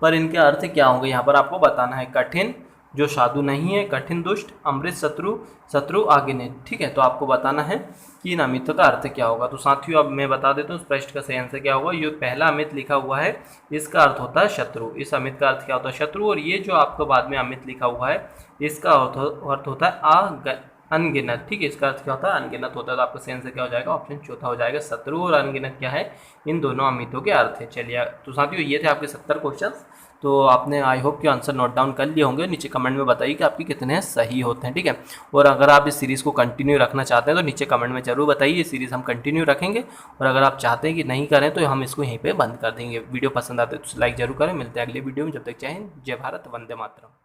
S2: पर इनके अर्थ क्या होंगे यहाँ पर आपको बताना है। कठिन जो साधु नहीं है, कठिन दुष्ट, अमृत शत्रु, शत्रु आग्नेय। ठीक है, तो आपको बताना है कि इन अमितों का अर्थ क्या होगा। तो साथियों अब मैं बता देता हूँ इस प्रश्न का सही आंसर क्या होगा। ये पहला अमित लिखा हुआ है इसका अर्थ होता है शत्रु। इस अमित का अर्थ क्या होता है, शत्रु। और ये जो आपको बाद में अमित लिखा हुआ है इसका अर्थ होता है अनगिनत। ठीक है, इसका अर्थ क्या होता है, अनगिनत होता है। तो आपका सही आंसर क्या हो जाएगा, ऑप्शन चौथा हो जाएगा। शत्रु और अनगिनत क्या है, इन दोनों अमितों के अर्थ है। चलिए तो साथियों ये थे आपके 70 क्वेश्चन। तो आपने आई होप कि आंसर नोट डाउन कर लिए होंगे। नीचे कमेंट में बताइए कि आपके कितने सही होते हैं। ठीक है, और अगर आप इस सीरीज़ को कंटिन्यू रखना चाहते हैं तो नीचे कमेंट में जरूर बताइए। ये सीरीज़ हम कंटिन्यू रखेंगे, और अगर आप चाहते हैं कि नहीं करें तो हम इसको यहीं पे बंद कर देंगे। वीडियो पसंद आते तो लाइक जरूर करें। मिलते हैं अगले वीडियो में, जब तक जय हिंद, जय भारत, वंदे मातरम।